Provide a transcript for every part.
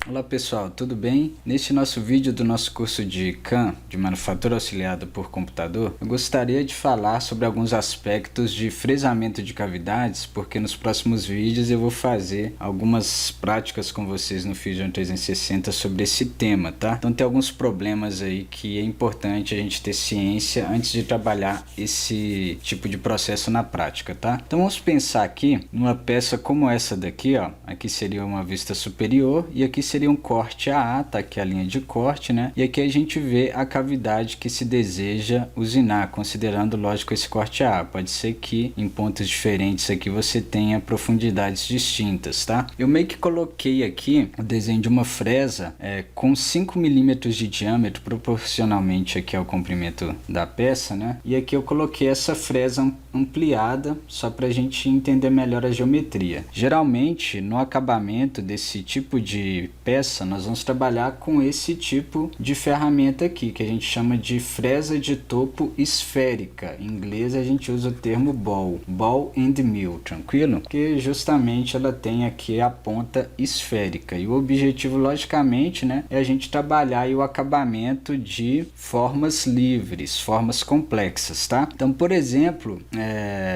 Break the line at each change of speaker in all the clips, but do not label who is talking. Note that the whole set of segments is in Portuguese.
Olá pessoal, tudo bem? Neste nosso vídeo do nosso curso de CAM, de Manufatura Auxiliada por Computador, eu gostaria de falar sobre alguns aspectos de fresamento de cavidades, porque nos próximos vídeos eu vou fazer algumas práticas com vocês no Fusion 360 sobre esse tema, tá? Então tem alguns problemas aí que é importante a gente ter ciência antes de trabalhar esse tipo de processo na prática, tá? Então vamos pensar aqui numa peça como essa daqui, ó. Aqui seria uma vista superior e aqui seria um corte AA, tá aqui a linha de corte, né? E aqui a gente vê a cavidade que se deseja usinar, considerando, lógico, esse corte AA. Pode ser que em pontos diferentes aqui você tenha profundidades distintas, tá? Eu meio que coloquei aqui o desenho de uma fresa com 5 milímetros de diâmetro, proporcionalmente aqui ao comprimento da peça, né? E aqui eu coloquei essa fresa ampliada, só para a gente entender melhor a geometria. Geralmente, no acabamento desse tipo de peça, nós vamos trabalhar com esse tipo de ferramenta aqui, que a gente chama de fresa de topo esférica. Em inglês a gente usa o termo ball and mill, tranquilo? Porque justamente ela tem aqui a ponta esférica. E o objetivo, logicamente, né, é a gente trabalhar aí o acabamento de formas livres, formas complexas, tá? Então, por exemplo,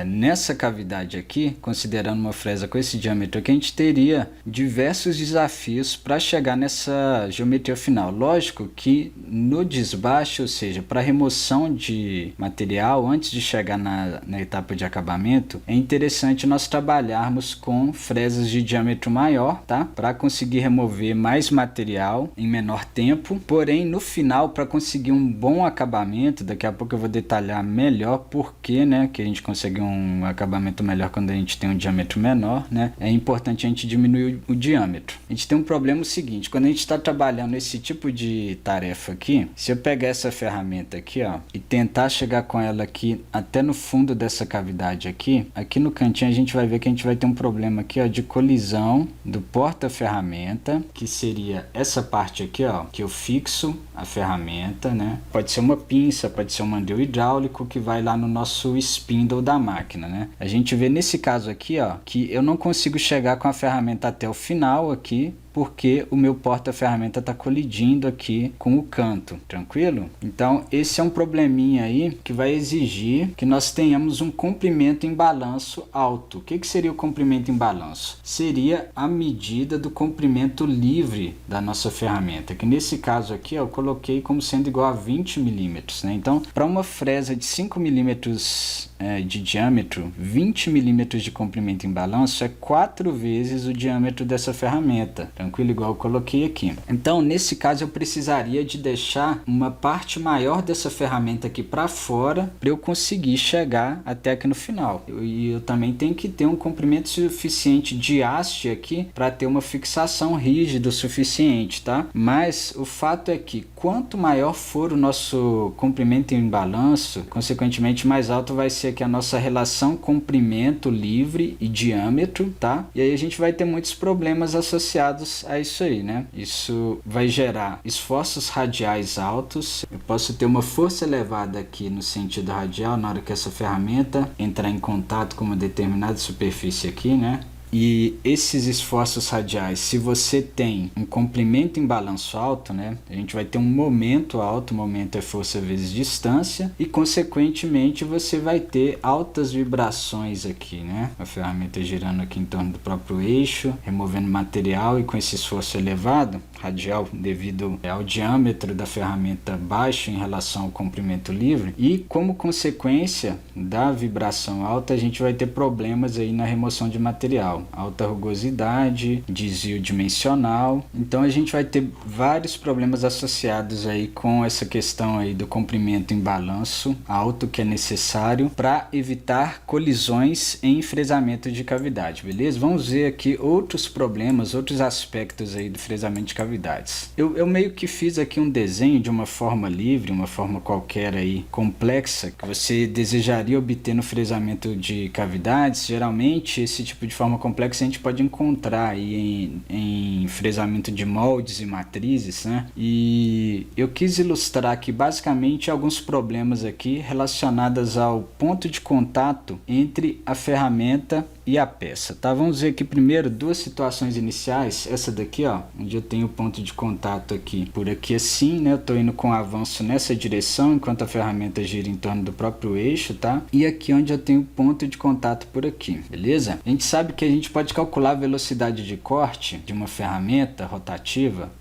nessa cavidade aqui, considerando uma fresa com esse diâmetro aqui, a gente teria diversos desafios para chegar nessa geometria final. Lógico que no desbaste, ou seja, para remoção de material, antes de chegar na etapa de acabamento, é interessante nós trabalharmos com fresas de diâmetro maior, tá? Para conseguir remover mais material em menor tempo. Porém, no final, para conseguir um bom acabamento, daqui a pouco eu vou detalhar melhor porque, né, que a gente consegue um acabamento melhor quando a gente tem um diâmetro menor, né? É importante a gente diminuir o diâmetro. A gente tem um problema o seguinte: quando a gente está trabalhando esse tipo de tarefa aqui, se eu pegar essa ferramenta aqui, ó, e tentar chegar com ela aqui até no fundo dessa cavidade aqui no cantinho a gente vai ver que a gente vai ter um problema aqui, ó, de colisão do porta-ferramenta, que seria essa parte aqui, ó, que eu fixo a ferramenta, né? Pode ser uma pinça, pode ser um mandril hidráulico que vai lá no nosso spindle da máquina, né? A gente vê nesse caso aqui, ó, que eu não consigo chegar com a ferramenta até o final aqui, porque o meu porta-ferramenta está colidindo aqui com o canto, tranquilo? Então esse é um probleminha aí que vai exigir que nós tenhamos um comprimento em balanço alto. O que seria o comprimento em balanço? Seria a medida do comprimento livre da nossa ferramenta, que nesse caso aqui, ó, eu coloquei como sendo igual a 20 milímetros, né? Então, para uma fresa de 5 milímetros de diâmetro, 20 milímetros de comprimento em balanço é 4 vezes o diâmetro dessa ferramenta, tranquilo? Igual eu coloquei aqui. Então, nesse caso, eu precisaria de deixar uma parte maior dessa ferramenta aqui para fora para eu conseguir chegar até aqui no final. E eu também tenho que ter um comprimento suficiente de haste aqui para ter uma fixação rígida o suficiente, tá? Mas o fato é que quanto maior for o nosso comprimento em balanço, consequentemente mais alto vai ser aqui a nossa relação comprimento livre e diâmetro, tá? E aí a gente vai ter muitos problemas associados a isso aí, né? Isso vai gerar esforços radiais altos. Eu posso ter uma força elevada aqui no sentido radial na hora que essa ferramenta entrar em contato com uma determinada superfície aqui, né? E esses esforços radiais, se você tem um comprimento em balanço alto, né, a gente vai ter um momento alto, momento é força vezes distância, e consequentemente você vai ter altas vibrações aqui, né, a ferramenta girando aqui em torno do próprio eixo, removendo material, e com esse esforço elevado, radial, devido ao diâmetro da ferramenta baixo em relação ao comprimento livre, e como consequência da vibração alta, a gente vai ter problemas aí na remoção de material. Alta rugosidade, desvio dimensional. Então a gente vai ter vários problemas associados aí com essa questão aí do comprimento em balanço alto que é necessário para evitar colisões em fresamento de cavidade, beleza? Vamos ver aqui outros problemas, outros aspectos aí do fresamento de cavidades. Eu meio que fiz aqui um desenho de uma forma livre, uma forma qualquer aí complexa que você desejaria obter no fresamento de cavidades. Geralmente esse tipo de forma complexa a gente pode encontrar aí em fresamento de moldes e matrizes, né? E eu quis ilustrar aqui basicamente alguns problemas aqui relacionados ao ponto de contato entre a ferramenta e a peça, tá? Vamos ver aqui primeiro duas situações iniciais. Essa daqui, ó, onde eu tenho ponto de contato aqui por aqui assim, né? Eu estou indo com avanço nessa direção, enquanto a ferramenta gira em torno do próprio eixo, tá? E aqui onde eu tenho ponto de contato por aqui, beleza? A gente sabe que a gente pode calcular a velocidade de corte de uma ferramenta rotativa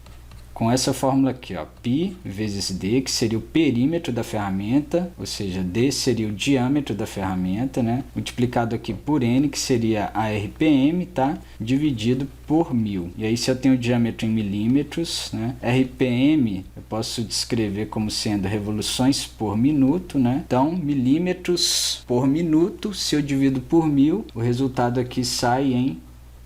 com essa fórmula aqui, ó, π vezes d, que seria o perímetro da ferramenta, ou seja, d seria o diâmetro da ferramenta, né, multiplicado aqui por n, que seria a RPM, tá, dividido por 1000. E aí, se eu tenho o diâmetro em milímetros, né, RPM eu posso descrever como sendo revoluções por minuto, né, então milímetros por minuto, se eu divido por 1000, o resultado aqui sai em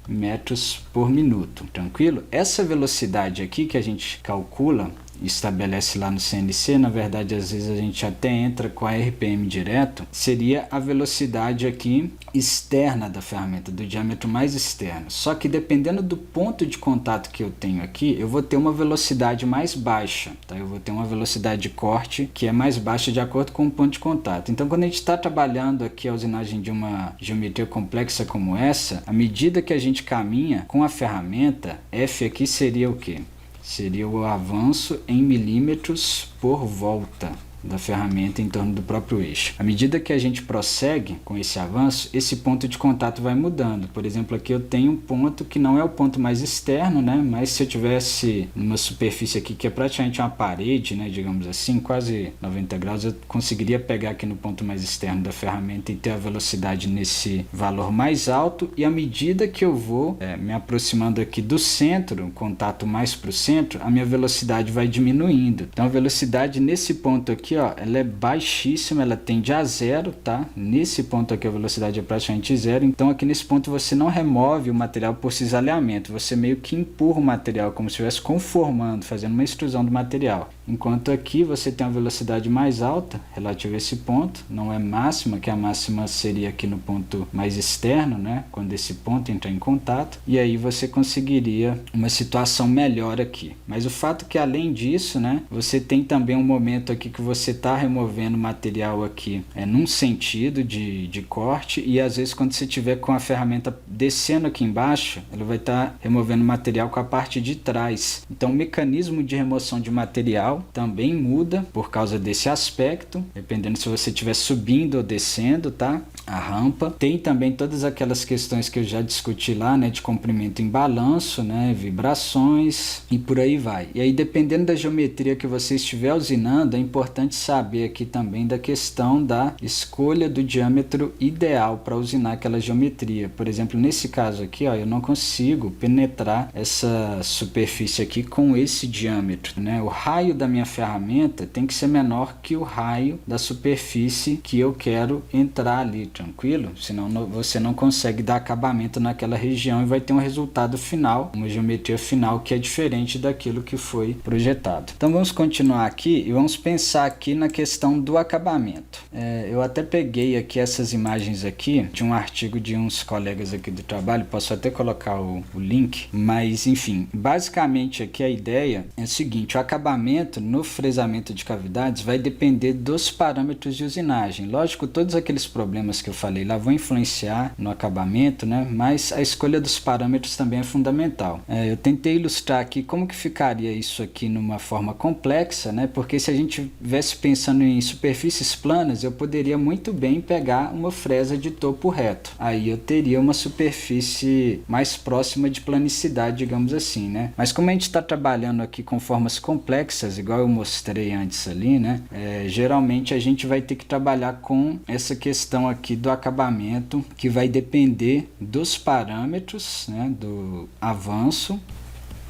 metros por minuto, tranquilo? Essa velocidade aqui que a gente calcula e estabelece lá no CNC, na verdade às vezes a gente até entra com a RPM direto, seria a velocidade aqui externa da ferramenta, do diâmetro mais externo. Só que dependendo do ponto de contato que eu tenho aqui, eu vou ter uma velocidade mais baixa, tá? Eu vou ter uma velocidade de corte que é mais baixa de acordo com o ponto de contato. Então, quando a gente está trabalhando aqui a usinagem de uma geometria complexa como essa, à medida que a gente caminha com a ferramenta, F aqui seria o quê? Seria o avanço em milímetros por volta da ferramenta em torno do próprio eixo. À medida que a gente prossegue com esse avanço, esse ponto de contato vai mudando. Por exemplo, aqui eu tenho um ponto que não é o ponto mais externo, né? Mas se eu tivesse numa superfície aqui que é praticamente uma parede, né? Digamos assim, quase 90 graus, eu conseguiria pegar aqui no ponto mais externo da ferramenta e ter a velocidade nesse valor mais alto. E à medida que eu vou me aproximando aqui do centro, contato mais para o centro, a minha velocidade vai diminuindo. Então a velocidade nesse ponto aqui, ó, ela é baixíssima, ela tende a zero, tá? Nesse ponto aqui a velocidade é praticamente zero, então aqui nesse ponto você não remove o material por cisalhamento, você meio que empurra o material como se estivesse conformando, fazendo uma extrusão do material. Enquanto aqui você tem uma velocidade mais alta relativa a esse ponto, não é máxima, que a máxima seria aqui no ponto mais externo, né? Quando esse ponto entrar em contato, e aí você conseguiria uma situação melhor aqui. Mas o fato é que além disso, né? Você tem também um momento aqui que você está removendo material aqui num sentido de corte, e às vezes quando você estiver com a ferramenta descendo aqui embaixo, ela vai estar removendo material com a parte de trás. Então o mecanismo de remoção de material também muda por causa desse aspecto, dependendo se você estiver subindo ou descendo, tá? A rampa. Tem também todas aquelas questões que eu já discuti lá, né? De comprimento em balanço, né? Vibrações e por aí vai. E aí, dependendo da geometria que você estiver usinando, é importante saber aqui também da questão da escolha do diâmetro ideal para usinar aquela geometria. Por exemplo, nesse caso aqui, ó, eu não consigo penetrar essa superfície aqui com esse diâmetro, né? O raio da minha ferramenta tem que ser menor que o raio da superfície que eu quero entrar ali, tranquilo? Senão você não consegue dar acabamento naquela região e vai ter um resultado final, uma geometria final que é diferente daquilo que foi projetado. Então vamos continuar aqui e vamos pensar aqui na questão do acabamento. Eu até peguei aqui essas imagens aqui de um artigo de uns colegas aqui do trabalho, posso até colocar o link, mas enfim, basicamente aqui a ideia é o seguinte: o acabamento no fresamento de cavidades vai depender dos parâmetros de usinagem. Lógico, todos aqueles problemas que eu falei lá vão influenciar no acabamento, né? Mas a escolha dos parâmetros também é fundamental. Eu tentei ilustrar aqui como que ficaria isso aqui numa forma complexa, né? Porque se a gente estivesse pensando em superfícies planas, eu poderia muito bem pegar uma fresa de topo reto. Aí eu teria uma superfície mais próxima de planicidade, digamos assim, né? Mas como a gente está trabalhando aqui com formas complexas, igual eu mostrei antes ali, né? Geralmente a gente vai ter que trabalhar com essa questão aqui do acabamento, que vai depender dos parâmetros, né? Do avanço,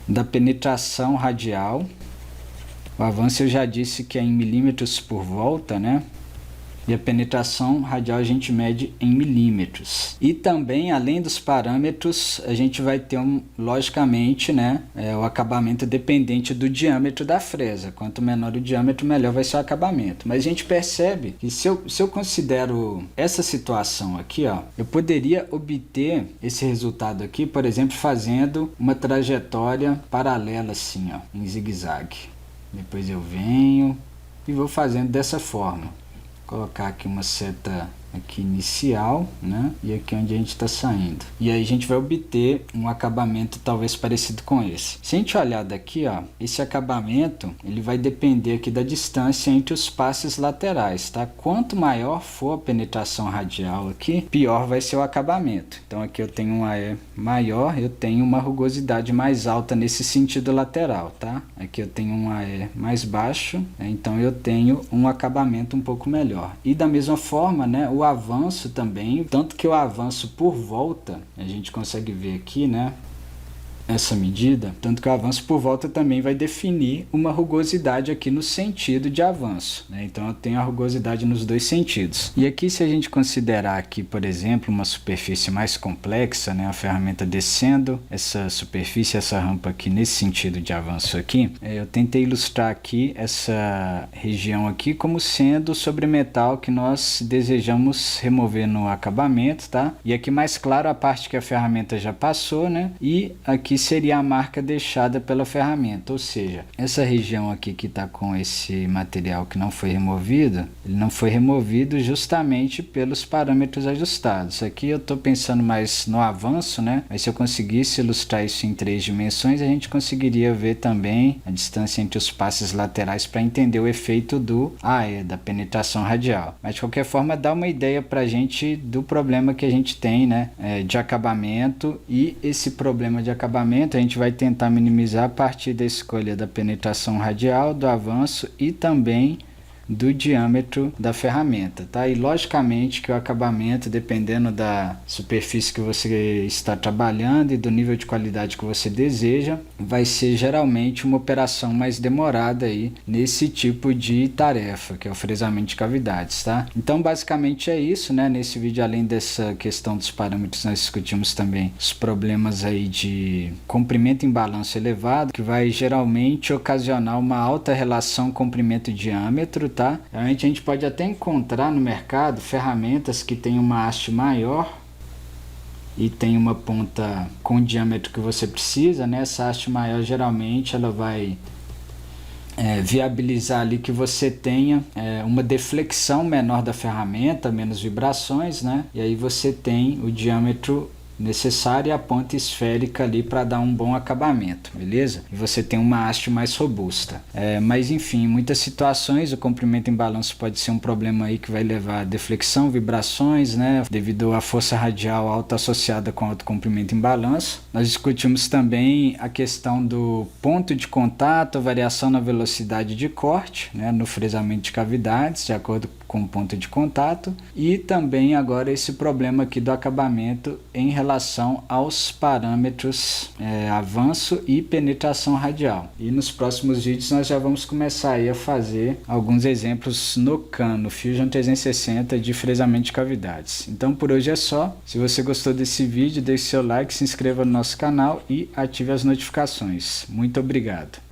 da penetração radial. O avanço eu já disse que é em milímetros por volta, né? E a penetração radial a gente mede em milímetros. E também, além dos parâmetros, a gente vai ter, logicamente, né, o acabamento dependente do diâmetro da fresa. Quanto menor o diâmetro, melhor vai ser o acabamento. Mas a gente percebe que se eu considero essa situação aqui, ó, eu poderia obter esse resultado aqui, por exemplo, fazendo uma trajetória paralela assim, ó, em zigue-zague. Depois eu venho e vou fazendo dessa forma. Colocar aqui uma seta aqui inicial, né? E aqui onde a gente está saindo. E aí a gente vai obter um acabamento talvez parecido com esse. Se a gente olhar daqui, ó, esse acabamento, ele vai depender aqui da distância entre os passes laterais, tá? Quanto maior for a penetração radial aqui, pior vai ser o acabamento. Então aqui eu tenho um AE maior, eu tenho uma rugosidade mais alta nesse sentido lateral, tá? Aqui eu tenho um AE mais baixo, né? Então eu tenho um acabamento um pouco melhor. E da mesma forma, né, o avanço também, tanto que o avanço por volta, a gente consegue ver aqui, né, essa medida, tanto que o avanço por volta também vai definir uma rugosidade aqui no sentido de avanço, né? Então eu tenho a rugosidade nos dois sentidos. E aqui, se a gente considerar aqui, por exemplo, uma superfície mais complexa, né, a ferramenta descendo essa superfície, essa rampa aqui nesse sentido de avanço aqui, eu tentei ilustrar aqui essa região aqui como sendo o sobremetal que nós desejamos remover no acabamento, tá? E aqui mais claro a parte que a ferramenta já passou, né? E aqui seria a marca deixada pela ferramenta, ou seja, essa região aqui que está com esse material que não foi removido, ele não foi removido justamente pelos parâmetros ajustados. Aqui eu estou pensando mais no avanço, né? Mas se eu conseguisse ilustrar isso em 3 dimensões, a gente conseguiria ver também a distância entre os passes laterais para entender o efeito do AE, da penetração radial. Mas de qualquer forma dá uma ideia para a gente do problema que a gente tem, né? De acabamento, e esse problema de acabamento a gente vai tentar minimizar a partir da escolha da penetração radial, do avanço e também do diâmetro da ferramenta, tá? E logicamente que o acabamento, dependendo da superfície que você está trabalhando e do nível de qualidade que você deseja, vai ser geralmente uma operação mais demorada aí nesse tipo de tarefa, que é o fresamento de cavidades, tá? Então basicamente é isso, né? Nesse vídeo, além dessa questão dos parâmetros, nós discutimos também os problemas aí de comprimento em balanço elevado, que vai geralmente ocasionar uma alta relação comprimento-diâmetro, tá? Realmente a gente pode até encontrar no mercado ferramentas que tem uma haste maior e tem uma ponta com o diâmetro que você precisa, né? Essa haste maior geralmente ela vai viabilizar ali que você tenha uma deflexão menor da ferramenta, menos vibrações, né? E aí você tem o diâmetro necessário e a ponta esférica ali para dar um bom acabamento, beleza? E você tem uma haste mais robusta. Mas enfim, em muitas situações o comprimento em balanço pode ser um problema aí que vai levar a deflexão, vibrações, né? Devido à força radial alta associada com alto comprimento em balanço. Nós discutimos também a questão do ponto de contato, a variação na velocidade de corte, né? No fresamento de cavidades, de acordo com o ponto de contato, e também agora esse problema aqui do acabamento em relação aos parâmetros avanço e penetração radial. E nos próximos vídeos nós já vamos começar aí a fazer alguns exemplos no CAM, no Fusion 360 de fresamento de cavidades. Então por hoje é só. Se você gostou desse vídeo, deixe seu like, se inscreva no nosso canal e ative as notificações. Muito obrigado!